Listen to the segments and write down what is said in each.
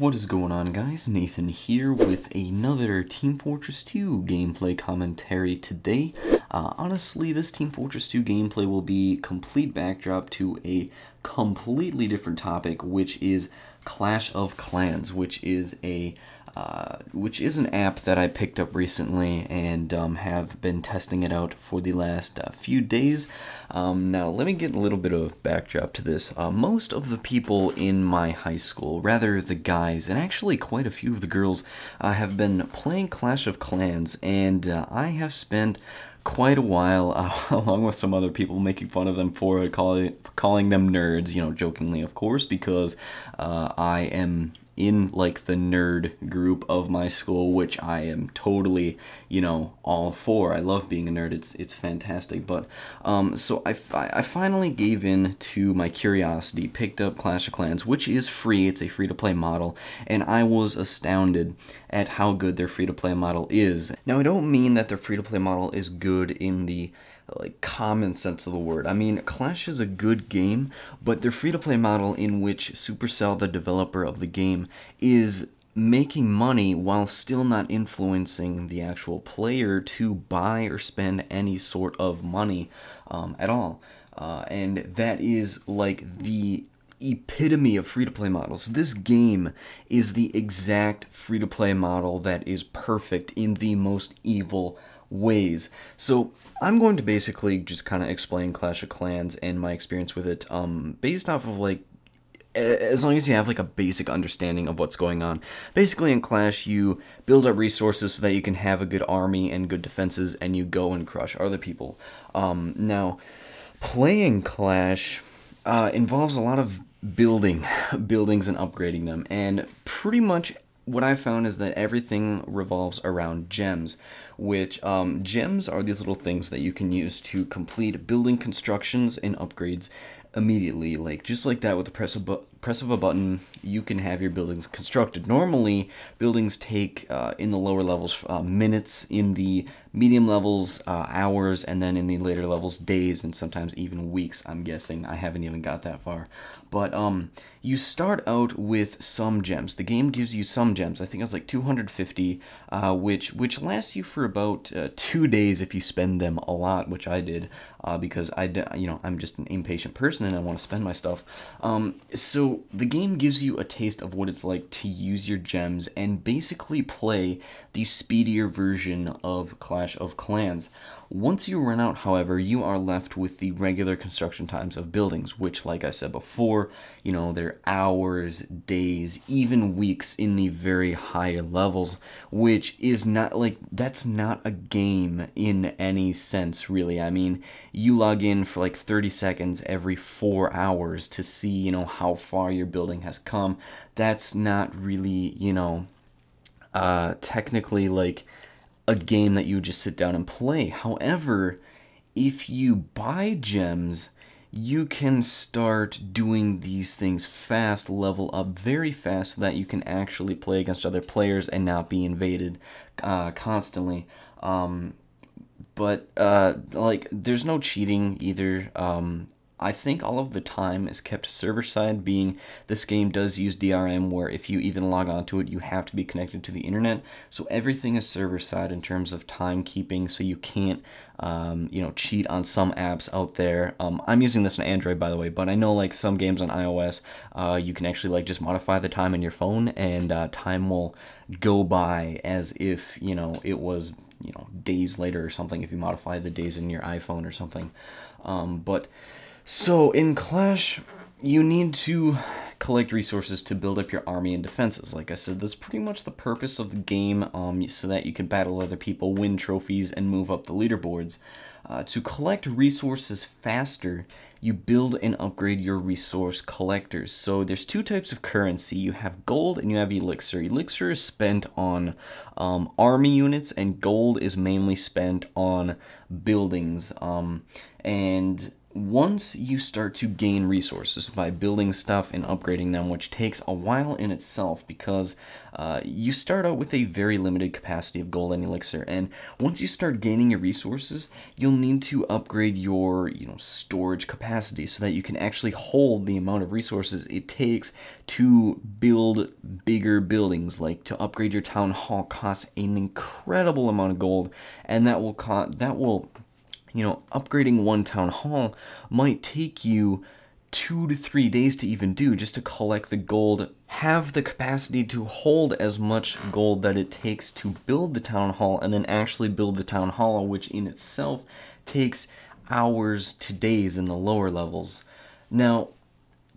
What is going on, guys? Nathan here with another Team Fortress 2 gameplay commentary today. Honestly, this Team Fortress 2 gameplay will be complete backdrop to a completely different topic, which is Clash of Clans, which is an app that I picked up recently and have been testing it out for the last few days. Now, let me get a little bit of backdrop to this. Most of the people in my high school, rather the guys, and actually quite a few of the girls, have been playing Clash of Clans, and I have spent quite a while, along with some other people, making fun of them for calling them nerds, you know, jokingly, of course, because I am in, like, the nerd group of my school, which I am totally, you know, all for. I love being a nerd. It's fantastic. But so I finally gave in to my curiosity, picked up Clash of Clans, which is free. It's a free-to-play model, and I was astounded at how good their free-to-play model is. Now, I don't mean that their free-to-play model is good in the common sense of the word. I mean, Clash is a good game, but their free-to-play model, in which Supercell, the developer of the game, is making money while still not influencing the actual player to buy or spend any sort of money at all. And that is like the epitome of free-to-play models. This game is the exact free-to-play model that is perfect in the most evil ways. So I'm going to basically just kind of explain Clash of Clans and my experience with it based off of, like, as long as you have like a basic understanding of what's going on. Basically, in Clash, you build up resources so that you can have a good army and good defenses, and you go and crush other people. Now, playing Clash involves a lot of buildings and upgrading them, and pretty much what I found is that everything revolves around gems, which gems are these little things that you can use to complete building constructions and upgrades immediately. Like, just like that, with the press of a button, you can have your buildings constructed. Normally, buildings take, in the lower levels, minutes, in the medium levels, hours, and then in the later levels, days, and sometimes even weeks, I'm guessing. I haven't even got that far. But you start out with some gems. The game gives you some gems. I think it's like 250, which lasts you for about 2 days if you spend them a lot, which I did, because I'm just an impatient person and I want to spend my stuff. So the game gives you a taste of what it's like to use your gems and basically play the speedier version of Clash of Clans. Once you run out, however, you are left with the regular construction times of buildings, which, like I said before, you know, they're hours, days, even weeks in the very higher levels, which is not, like, that's not a game in any sense, really. I mean, you log in for like 30 seconds every 4 hours to see, you know, how far your building has come. That's not really, you know, technically, like, a game that you would just sit down and play. However, if you buy gems, you can start doing these things fast, level up very fast, so that you can actually play against other players and not be invaded constantly. But like, there's no cheating either. I think all of the time is kept server side, being this game does use DRM, where if you even log onto it, you have to be connected to the internet. So everything is server side in terms of timekeeping, so you can't, you know, cheat on some apps out there. I'm using this on Android, by the way, but I know, like, some games on iOS, you can actually, like, just modify the time on your phone, and time will go by as if, you know, it was, you know, days later or something, if you modify the days in your iPhone or something. So in Clash, you need to collect resources to build up your army and defenses. Like I said, that's pretty much the purpose of the game, so that you can battle other people, win trophies, and move up the leaderboards. To collect resources faster, you build and upgrade your resource collectors. So there's two types of currency. You have gold and you have elixir. Elixir is spent on army units, and gold is mainly spent on buildings. And once you start to gain resources by building stuff and upgrading them, which takes a while in itself because you start out with a very limited capacity of gold and elixir, and once you start gaining your resources, you'll need to upgrade your storage capacity so that you can actually hold the amount of resources it takes to build bigger buildings. Like to upgrade your town hall costs an incredible amount of gold, and that will upgrading one town hall might take you 2 to 3 days to even do, just to collect the gold, have the capacity to hold as much gold that it takes to build the town hall, and then actually build the town hall, which in itself takes hours to days in the lower levels. Now,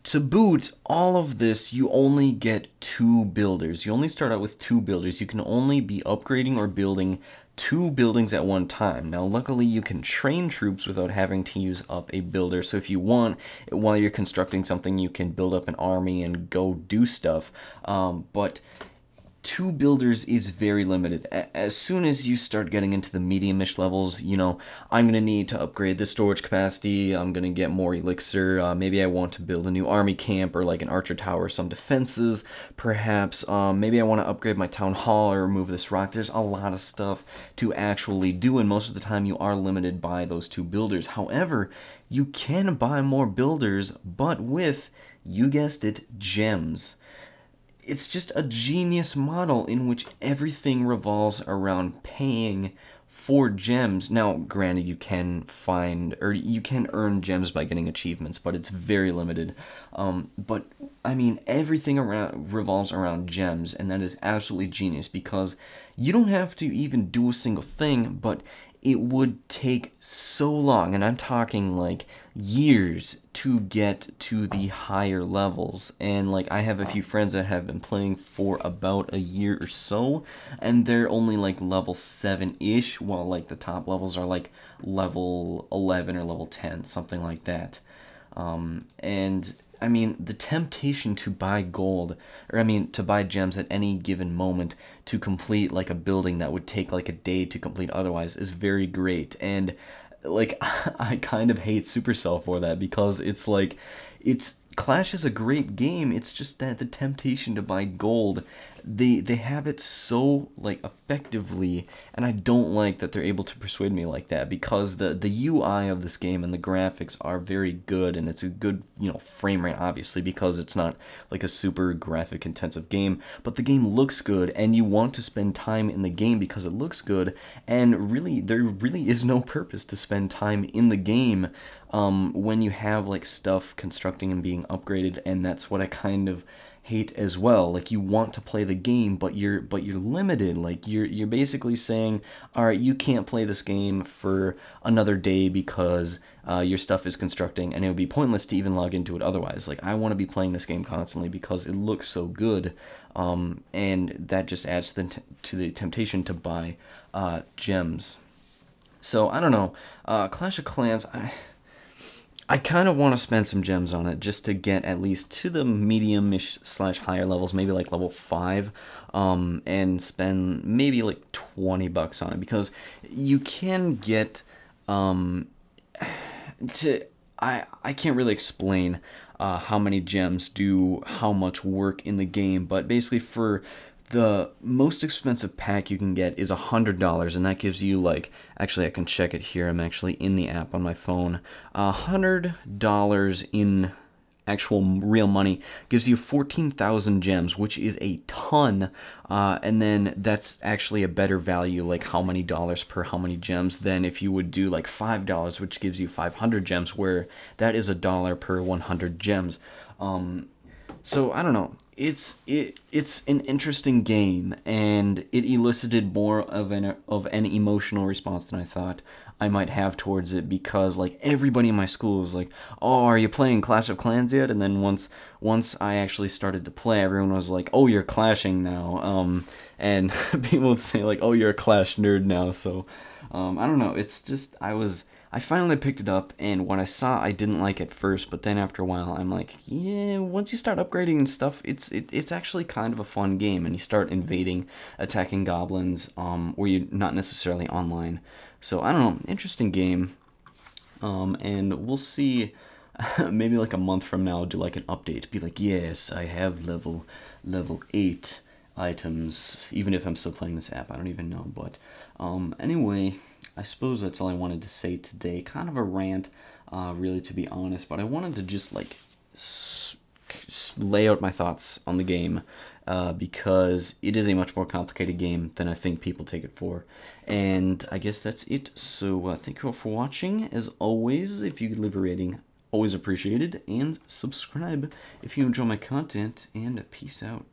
to boot all of this, you only get 2 builders. You only start out with 2 builders. You can only be upgrading or building 2 buildings at one time. Now, luckily, you can train troops without having to use up a builder. So if you want, while you're constructing something, you can build up an army and go do stuff. But 2 builders is very limited. As soon as you start getting into the medium-ish levels, I'm going to need to upgrade the storage capacity, I'm going to get more elixir, maybe I want to build a new army camp or like an archer tower, some defenses, perhaps, maybe I want to upgrade my town hall or remove this rock. There's a lot of stuff to actually do, and most of the time you are limited by those 2 builders. However, you can buy more builders, but with, you guessed it, gems. It's just a genius model in which everything revolves around paying for gems. Now, granted, you can find, or you can earn gems by getting achievements, but it's very limited. But, I mean, everything revolves around gems, and that is absolutely genius, because you don't have to even do a single thing, but it would take so long, and I'm talking like years, to get to the higher levels. And like, I have a few friends that have been playing for about a year or so, and they're only like level 7-ish, while like the top levels are like level 11 or level 10, something like that. And I mean, the temptation to buy gold, or I mean, to buy gems at any given moment to complete like a building that would take like a day to complete otherwise, is very great. And like, I kind of hate Supercell for that, because it's like, Clash is a great game, it's just that the temptation to buy gold, they have it so like effectively, and I don't like that they're able to persuade me like that, because the UI of this game and the graphics are very good, and it's a good frame rate, obviously, because it's not like a super graphic intensive game, but the game looks good, and you want to spend time in the game because it looks good. And really, there really is no purpose to spend time in the game when you have like stuff constructing and being upgraded, and that's what I kind of hate as well. Like, you want to play the game, but you're limited. Like, you're basically saying, all right, you can't play this game for another day because your stuff is constructing, and it would be pointless to even log into it otherwise. Like, I want to be playing this game constantly because it looks so good, and that just adds to the temptation to buy gems. So I don't know, Clash of Clans, I kind of want to spend some gems on it just to get at least to the medium-ish / higher levels, maybe like level 5, and spend maybe like 20 bucks on it, because you can get I can't really explain how many gems do how much work in the game, but basically for the most expensive pack you can get is $100, and that gives you like, actually I can check it here, I'm actually in the app on my phone. $100 in actual real money gives you 14,000 gems, which is a ton, and then that's actually a better value, like how many dollars per how many gems, than if you would do like $5, which gives you 500 gems, where that is $1 per 100 gems. So I don't know, it's an interesting game, and it elicited more of an emotional response than I thought I might have towards it, because like everybody in my school was like, "Oh, are you playing Clash of Clans yet?" And then once I actually started to play, everyone was like, "Oh, you're clashing now," and people would say like, "Oh, you're a Clash nerd now." So I don't know, it's just I finally picked it up, and what I saw I didn't like at first, but then after a while I'm like, yeah, once you start upgrading and stuff, it's actually kind of a fun game, and you start invading, attacking goblins, where you're not necessarily online. So I don't know, interesting game. And we'll see. Maybe like a month from now, I'll do like an update. Be like, yes, I have level 8 items. Even if I'm still playing this app, I don't even know. But anyway, I suppose that's all I wanted to say today. Kind of a rant, really, to be honest. But I wanted to just like lay out my thoughts on the game, because it is a much more complicated game than I think people take it for. And I guess that's it. So thank you all for watching. As always, if you could leave a rating, always appreciated, and subscribe if you enjoy my content, and peace out.